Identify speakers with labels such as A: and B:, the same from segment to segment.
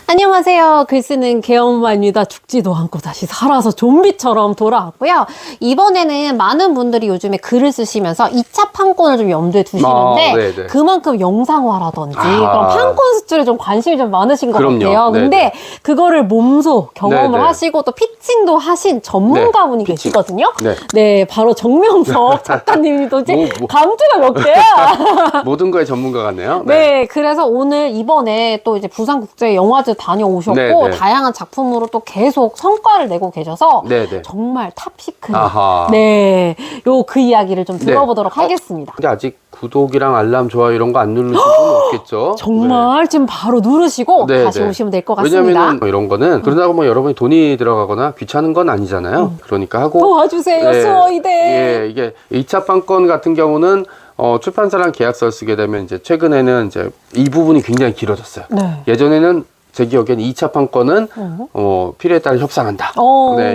A: 안녕하세요. 글 쓰는 개엄마입니다. 죽지도 않고 다시 살아서 좀비처럼 돌아왔고요. 이번에는 많은 분들이 요즘에 글을 쓰시면서 2차 판권을 좀 염두에 두시는데 그만큼 영상화라든지 그런 판권 수출에 좀 관심이 좀 많으신 것 같아요. 근데 그거를 몸소 경험을 하시고 또 피칭도 하신 전문가분이 계시거든요. 네, 바로 정명석 작가님이 또 이제 감투가 몇 개야.
B: 모든 거에 전문가 같네요.
A: 네, 그래서 오늘 이번에 또 이제 부산국제영화제 다녀오셨고 다양한 작품으로 또 계속 성과를 내고 계셔서 정말 탑시크 요 그 이야기를 좀 들어보도록 하겠습니다.
B: 근데 아직 구독이랑 알람, 좋아요 이런 거 안 누르신 분은 없겠죠?
A: 정말 지금 바로 누르시고 다시 오시면 될 것 같습니다.
B: 왜냐면 이런 거는 그러다가 뭐 여러분이 돈이 들어가거나 귀찮은 건 아니잖아요. 그러니까 하고
A: 도와주세요, 수어이대.
B: 예, 이게 2차 판권 같은 경우는 출판사랑 계약서를 쓰게 되면 이제 최근에는 이제 이 부분이 굉장히 길어졌어요. 예전에는 제 기억에는 2차 판권은 필요에 따라 협상한다.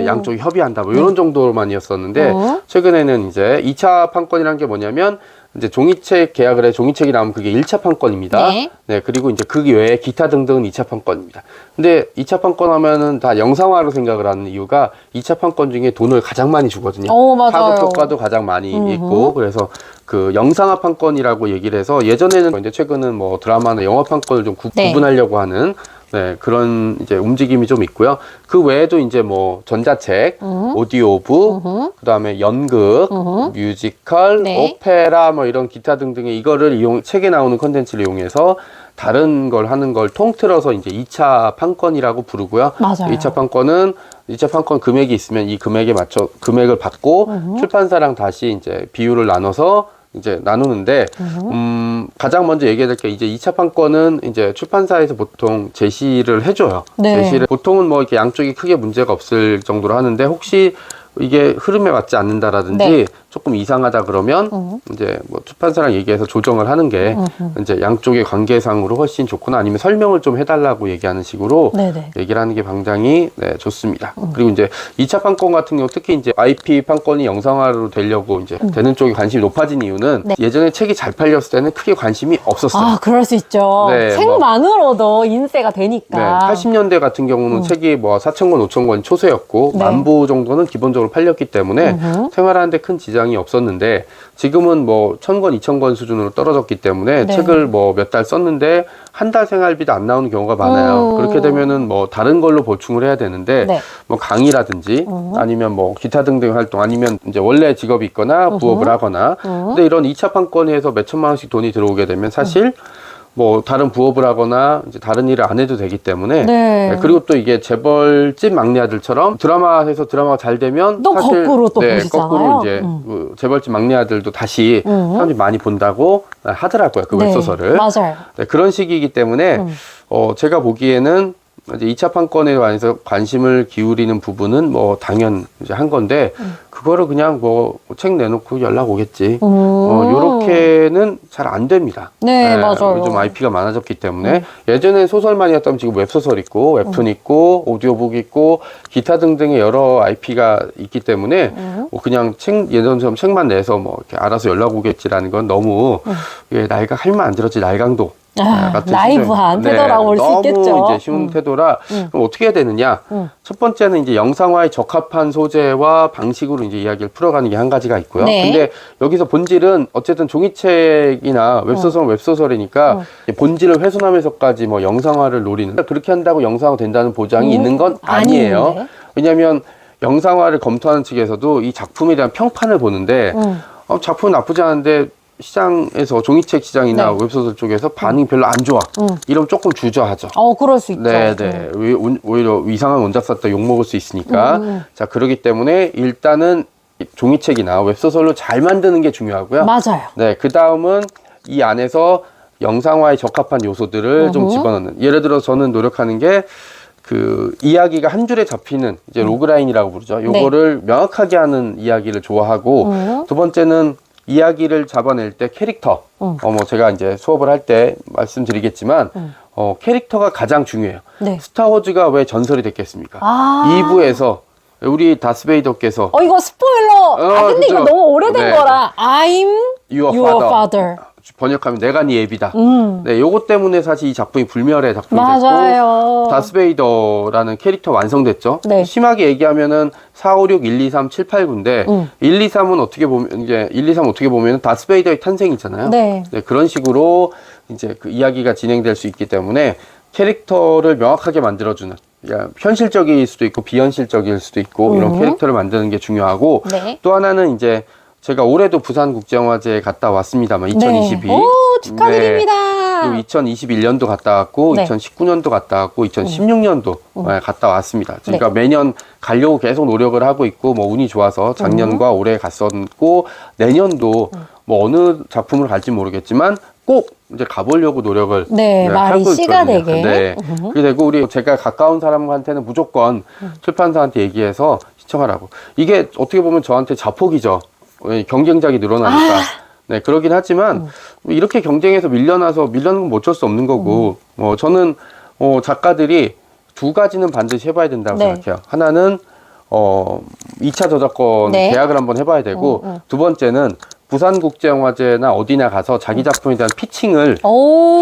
B: 양쪽이 협의한다. 뭐 이런 정도만이었었는데 최근에는 이제 2차 판권이란 게 뭐냐면 이제 종이책 계약을 해 종이책이 나오면 그게 1차 판권입니다. 그리고 이제 그 외에 기타 등등은 2차 판권입니다. 근데 2차 판권 하면은 다 영상화로 생각을 하는 이유가 2차 판권 중에 돈을 가장 많이 주거든요. 파급 효과도 가장 많이 있고 그래서 그 영상화 판권이라고 얘기를 해서 예전에는 이제 최근은 뭐 드라마나 영화 판권을 좀 구분하려고 하는 그런 이제 움직임이 좀 있고요. 그 외에도 이제 뭐 전자책, 오디오북, 그다음에 연극, 뮤지컬, 오페라 뭐 이런 기타 등등의 이거를 책에 나오는 컨텐츠를 이용해서 다른 걸 하는 걸 통틀어서 이제 2차 판권이라고 부르고요. 2차 판권 금액이 있으면 이 금액에 맞춰 금액을 받고 출판사랑 다시 이제 비율을 나눠서 이제 나누는데 가장 먼저 얘기해야 될 게 이제 2차 판권은 이제 출판사에서 보통 제시를 해줘요. 제시를 보통은 뭐 이렇게 양쪽이 크게 문제가 없을 정도로 하는데 혹시 이게 흐름에 맞지 않는다라든지 조금 이상하다 그러면 이제 뭐 출판사랑 얘기해서 조정을 하는 게 이제 양쪽의 관계상으로 훨씬 좋거나 아니면 설명을 좀 해달라고 얘기하는 식으로 얘기를 하는 게 굉장히 좋습니다. 그리고 이제 2차 판권 같은 경우 특히 이제 IP 판권이 영상화로 되려고 이제 되는 쪽에 관심이 높아진 이유는 예전에 책이 잘 팔렸을 때는 크게 관심이 없었어요.
A: 아, 그럴 수 있죠. 책만으로도 인세가 되니까.
B: 80년대 같은 경우는 책이 뭐 4,000권, 5,000권 초세였고 10,000부 정도는 기본적으로 팔렸기 때문에 생활하는데 큰 지장이 없었는데 지금은 뭐 1,000권, 2,000권 수준으로 떨어졌기 때문에 책을 뭐 몇 달 썼는데 한 달 생활비도 안 나오는 경우가 많아요. 그렇게 되면은 뭐 다른 걸로 보충을 해야 되는데 뭐 강의라든지 아니면 뭐 기타 등등 활동 아니면 이제 원래 직업이 있거나 부업을 하거나 근데 이런 2차 판권에서 몇 천만 원씩 돈이 들어오게 되면 사실 뭐 다른 부업을 하거나 이제 다른 일을 안 해도 되기 때문에 그리고 또 이게 재벌집 막내 아들처럼 드라마에서 드라마가 잘 되면
A: 또 사실 거꾸로 또 보시잖아요.
B: 거꾸로 이제 그 재벌집 막내 아들도 다시 사람들이 많이 본다고 하더라고요. 그 웹소설을.
A: 맞아요.
B: 그런 식이기 때문에 제가 보기에는 이제 2차 판권에 관해서 관심을 기울이는 부분은 뭐 당연 이제 한 건데 그거를 그냥 뭐 책 내놓고 연락 오겠지. 요렇게는 잘 안 됩니다.
A: 맞아요.
B: 요즘 IP가 많아졌기 때문에 예전에 소설만이었다면 지금 웹소설 있고 웹툰 있고 오디오북 있고 기타 등등의 여러 IP가 있기 때문에 뭐 그냥 예전처럼 책만 내서 뭐 이렇게 알아서 연락 오겠지라는 건 너무 나이가 할 말 안 들었지 날강도.
A: 라이브한 태도라고 볼 수 있겠죠.
B: 너무 이제 쉬운 태도라 그럼 어떻게 해야 되느냐? 첫 번째는 이제 영상화에 적합한 소재와 방식으로 이제 이야기를 풀어가는 게 한 가지가 있고요. 근데 여기서 본질은 어쨌든 종이책이나 웹소설은 웹소설이니까 본질을 훼손하면서까지 뭐 영상화를 노리는 그렇게 한다고 영상화 된다는 보장이 있는 건 아니에요. 왜냐하면 영상화를 검토하는 측에서도 이 작품에 대한 평판을 보는데 작품은 나쁘지 않은데 시장에서 종이책 시장이나 웹소설 쪽에서 반응이 별로 안 좋아. 이러면 조금 주저하죠.
A: 그럴 수 있죠.
B: 오히려 이상한 원작 썼다 욕먹을 수 있으니까. 자, 그러기 때문에 일단은 종이책이나 웹소설로 잘 만드는 게 중요하고요.
A: 맞아요.
B: 그 다음은 이 안에서 영상화에 적합한 요소들을 좀 집어넣는. 예를 들어 저는 노력하는 게 그 이야기가 한 줄에 잡히는 이제 로그라인이라고 부르죠. 요거를 명확하게 하는 이야기를 좋아하고 두 번째는 이야기를 잡아낼 때 캐릭터 뭐 제가 이제 수업을 할 때 말씀드리겠지만 캐릭터가 가장 중요해요. 스타워즈가 왜 전설이 됐겠습니까? 2부에서 우리 다스베이더께서
A: 이거 스포일러. 근데 이거 너무 오래된 거라 I'm your father.
B: 번역하면 내가 네 애비다. 네, 요거 때문에 사실 이 작품이 불멸의 작품이
A: 맞아요.
B: 됐고 다스베이더라는 캐릭터 완성됐죠.
A: 네.
B: 심하게 얘기하면은 4, 5, 6, 1, 2, 3, 7, 8, 9인데 1, 2, 3은 어떻게 보면 이제 1, 2, 3 어떻게 보면 다스베이더의 탄생이잖아요.
A: 네.
B: 네, 그런 식으로 이제 그 이야기가 진행될 수 있기 때문에 캐릭터를 명확하게 만들어주는, 그러니까 현실적일 수도 있고 비현실적일 수도 있고 이런 캐릭터를 만드는 게 중요하고,
A: 네.
B: 또 하나는 이제 제가 올해도 부산국제영화제에 갔다 왔습니다만 2022.
A: 네. 오, 축하드립니다.
B: 네. 2021년도 갔다 왔고,
A: 네.
B: 2019년도 갔다 왔고, 2016년도 갔다 왔습니다. 그러니까
A: 네.
B: 매년 가려고 계속 노력을 하고 있고, 뭐 운이 좋아서 작년과 올해 갔었고, 내년도 뭐 어느 작품을 갈지 모르겠지만 꼭 이제 가보려고 노력을
A: 네, 말이
B: 하고
A: 씨가
B: 있거든요.
A: 되게.
B: 네. 그게 되고 우리 제가 가까운 사람한테는 무조건 출판사한테 얘기해서 시청하라고. 이게 어떻게 보면 저한테 자폭이죠. 경쟁작이 늘어나니까. 네, 그러긴 하지만 이렇게 경쟁에서 밀려나는 건 어쩔 수 없는 거고, 저는 작가들이 두 가지는 반드시 해봐야 된다고
A: 네.
B: 생각해요. 하나는 2차 저작권
A: 네.
B: 계약을 한번 해봐야 되고, 두 번째는 부산국제영화제나 어디나 가서 자기 작품에 대한 피칭을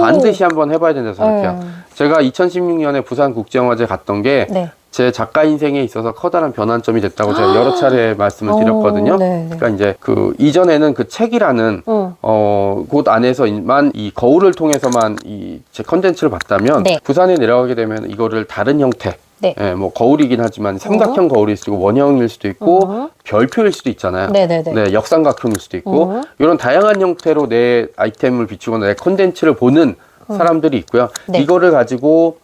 B: 반드시 한번 해봐야 된다고 생각해요. 제가 2016년에 부산국제영화제 갔던 게 제
A: 네.
B: 작가 인생에 있어서 커다란 변환점이 됐다고 제가 여러 차례 말씀을 드렸거든요.
A: 네.
B: 그러니까 이제 그 이전에는 그 책이라는 곳 안에서만 이 거울을 통해서만 이 제 컨텐츠를 봤다면
A: 네.
B: 부산에 내려가게 되면 이거를 다른 형태,
A: 네.
B: 예, 뭐 거울이긴 하지만 삼각형 거울일 수도 있고 원형일 수도 있고 별표일 수도 있잖아요.
A: 네네네.
B: 네, 역삼각형일 수도 있고 이런 다양한 형태로 내 아이템을 비추거나 내 컨텐츠를 보는 사람들이 있고요.
A: 네.
B: 이거를 가지고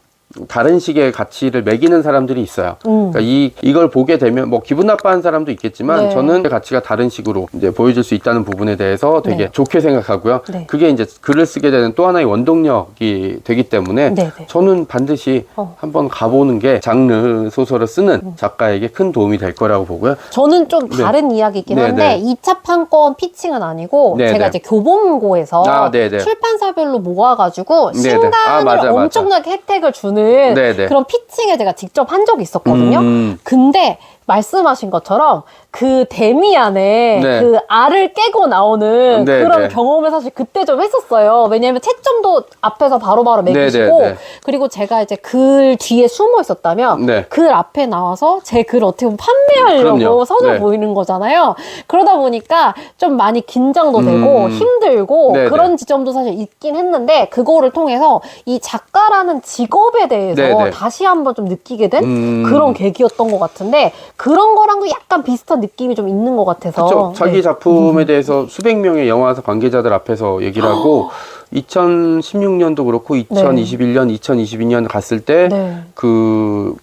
B: 다른 식의 가치를 매기는 사람들이 있어요. 그러니까 이걸 보게 되면 뭐 기분 나빠하는 사람도 있겠지만
A: 네.
B: 저는 가치가 다른 식으로 이제 보여줄 수 있다는 부분에 대해서 되게
A: 네.
B: 좋게 생각하고요.
A: 네.
B: 그게 이제 글을 쓰게 되는 또 하나의 원동력이 되기 때문에
A: 네, 네.
B: 저는 반드시 한번 가보는 게 장르 소설을 쓰는 작가에게 큰 도움이 될 거라고 보고요.
A: 저는 좀 다른 이야기이긴 한데 2차 판권 피칭은 아니고
B: 네,
A: 제가
B: 네.
A: 이제 교보문고에서
B: 네, 네.
A: 출판사별로 모아가지고
B: 네, 네.
A: 신간을
B: 맞아.
A: 엄청나게 혜택을 주는
B: 네, 네.
A: 그런 피칭을 제가 직접 한 적이 있었거든요. 근데 말씀하신 것처럼 그 데미 안에
B: 네.
A: 그 알을 깨고 나오는
B: 네,
A: 그런
B: 네.
A: 경험을 사실 그때 좀 했었어요. 왜냐하면 채점도 앞에서 바로바로 매기시고
B: 네, 네.
A: 그리고 제가 이제 글 뒤에 숨어 있었다면
B: 네.
A: 글 앞에 나와서 제 글을 어떻게 보면 판매하려고
B: 그럼요.
A: 선을
B: 네.
A: 보이는 거잖아요. 그러다 보니까 좀 많이 긴장도 되고 힘들고
B: 네,
A: 그런
B: 네.
A: 지점도 사실 있긴 했는데 그거를 통해서 이 작가라는 직업에 대해서
B: 네, 네.
A: 다시 한번 좀 느끼게 된 그런 계기였던 것 같은데 그런 거랑도 약간 비슷한 느낌이 좀 있는 것 같아서.
B: 그렇죠. 자기 작품에 대해서 수백 명의 영화사 관계자들 앞에서 얘기를 하고 2016년도 그렇고 2021년, 2022년 갔을 때 그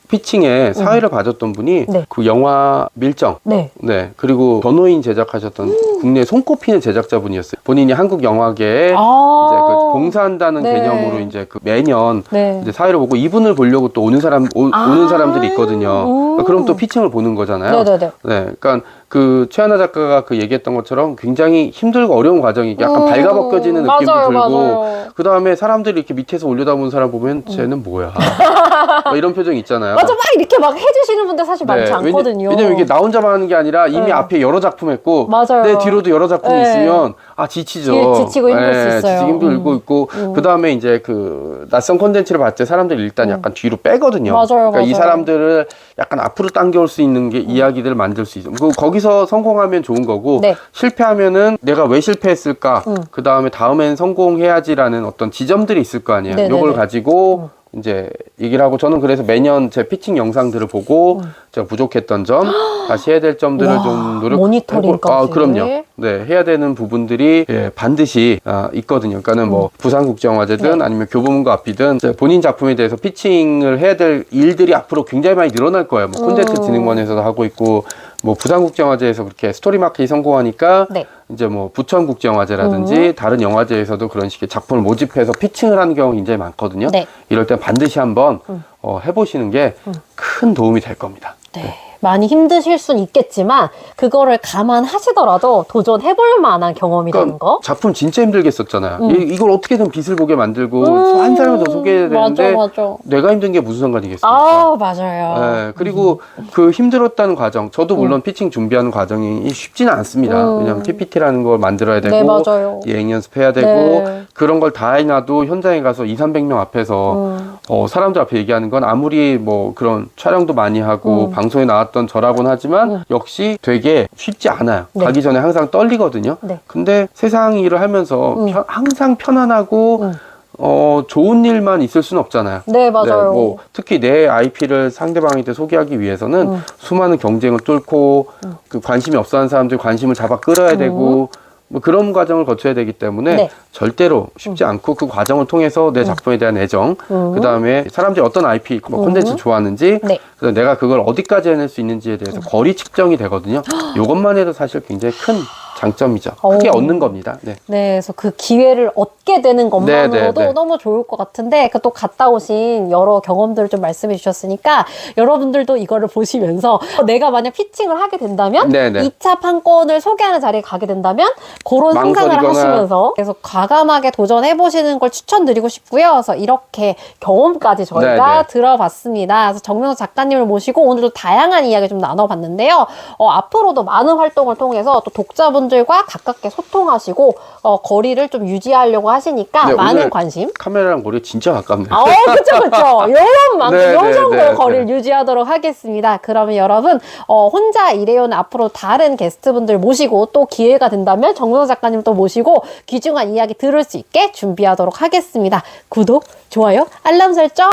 B: 피칭에 사회를 봐줬던 분이 그 영화 밀정, 네, 그리고 변호인 제작하셨던 국내 손꼽히는 제작자분이었어요. 본인이 한국 영화계에 이제 그 봉사한다는 개념으로 이제 그 매년 이제 사회를 보고 이분을 보려고 또 오는 사람들이 있거든요. 그러니까 그럼 또 피칭을 보는 거잖아요. 네, 그러니까 그 최하나 작가가 그 얘기했던 것처럼 굉장히 힘들고 어려운 과정이 약간 발가벗겨지는 느낌도 들고 그 다음에 사람들이 이렇게 밑에서 올려다보는 사람 보면 쟤는 뭐야 막 이런 표정 있잖아요.
A: 맞아, 막 이렇게 막 해주시는 분들 사실 많지 않거든요.
B: 왜냐면 이게 나 혼자만 하는 게 아니라 이미 앞에 여러 작품 했고 내 뒤로도 여러 작품이 있으면 지치죠.
A: 지치고 힘들 수 있어요.
B: 지치고 힘들고 있고 그 다음에 이제 그 낯선 콘텐츠를 봤을 때 사람들이 일단 약간 뒤로 빼거든요. 그러니까 이 사람들을 약간 앞으로 당겨올 수 있는 게 이야기들을 만들 수 있어. 거기서 성공하면 좋은 거고 실패하면은 내가 왜 실패했을까? 그 다음에 다음엔 성공해야지라는 어떤 지점들이 있을 거 아니에요. 요걸 가지고 이제 얘기를 하고 저는 그래서 매년 제 피칭 영상들을 보고 제가 부족했던 점, 다시 해야 될 점들을 좀
A: 모니터링까지.
B: 그럼요. 네, 해야 되는 부분들이 반드시 있거든요. 그러니까는 뭐 부산국제영화제든 아니면 교보문고 앞이든 본인 작품에 대해서 피칭을 해야 될 일들이 앞으로 굉장히 많이 늘어날 거예요. 뭐 콘텐츠 진흥원에서도 하고 있고 뭐 부산국제영화제에서 그렇게 스토리 마켓이 성공하니까 이제 뭐 부천국제영화제라든지 다른 영화제에서도 그런 식의 작품을 모집해서 피칭을 하는 경우가 굉장히 많거든요. 이럴 때 반드시 한번 해보시는 게 큰 도움이 될 겁니다.
A: 많이 힘드실 순 있겠지만 그거를 감안하시더라도 도전해볼 만한 경험이라는 거.
B: 작품 진짜 힘들겠었잖아요. 이걸 어떻게든 빛을 보게 만들고 한 사람을 더 소개해야 되는데
A: 맞아.
B: 내가 힘든 게 무슨 상관이겠습니까?
A: 아, 맞아요.
B: 네, 그리고 그 힘들었다는 과정, 저도 물론 피칭 준비하는 과정이 쉽지는 않습니다. 왜냐하면 PPT라는 걸 만들어야 되고
A: 네, 맞아요.
B: 예행 연습해야 되고
A: 네.
B: 그런 걸 다 해놔도 현장에 가서 200~300명 앞에서 사람들 앞에 얘기하는 건 아무리 뭐 그런 촬영도 많이 하고 방송에 나왔던 저라고는 하지만 역시 되게 쉽지 않아요.
A: 네.
B: 가기 전에 항상 떨리거든요.
A: 네.
B: 근데 세상 일을 하면서 항상 편안하고 좋은 일만 있을 수는 없잖아요.
A: 네, 맞아요.
B: 뭐 특히 내 IP를 상대방한테 소개하기 위해서는 수많은 경쟁을 뚫고 그 관심이 없어하는 사람들 관심을 잡아 끌어야 되고 뭐 그런 과정을 거쳐야 되기 때문에
A: 네.
B: 절대로 쉽지 않고 그 과정을 통해서 내 작품에 대한 애정, 그 다음에 사람들이 어떤 IP, 뭐 콘텐츠 좋아하는지,
A: 네.
B: 그다음에 내가 그걸 어디까지 해낼 수 있는지에 대해서 거리 측정이 되거든요. 이것만 해도 사실 굉장히 큰 장점이죠. 크게 얻는 겁니다. 네.
A: 네, 그래서 그 기회를 얻게 되는 것만으로도
B: 네.
A: 너무 좋을 것 같은데, 그 또 갔다 오신 여러 경험들을 좀 말씀해 주셨으니까, 여러분들도 이거를 보시면서, 내가 만약 피칭을 하게 된다면,
B: 네네.
A: 2차 판권을 소개하는 자리에 가게 된다면, 그런 상상을
B: 망설이거나.
A: 하시면서, 계속 과감하게 도전해 보시는 걸 추천드리고 싶고요. 그래서 이렇게 경험까지 저희가
B: 네네.
A: 들어봤습니다. 그래서 정명석 작가님을 모시고 오늘도 다양한 이야기 좀 나눠봤는데요. 앞으로도 많은 활동을 통해서 또 독자분들과 가깝게 소통하시고 거리를 좀 유지하려고 하시니까
B: 네,
A: 많은
B: 오늘
A: 관심.
B: 카메라랑 거리 진짜 가깝네요.
A: 그쵸. 요런만큼,
B: 네,
A: 요
B: 네,
A: 정도의
B: 네,
A: 거리를
B: 네.
A: 유지하도록 하겠습니다. 그러면 여러분, 혼자 일해요는 앞으로 다른 게스트분들 모시고 또 기회가 된다면 정명석 작가님 또 모시고 귀중한 이야기 들을 수 있게 준비하도록 하겠습니다. 구독, 좋아요, 알람 설정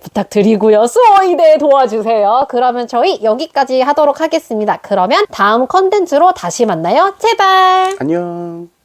A: 부탁드리고요. 수어이대 도와주세요. 그러면 저희 여기까지 하도록 하겠습니다. 그러면 다음 컨텐츠로 다시 만나요. 제발!
B: 안녕.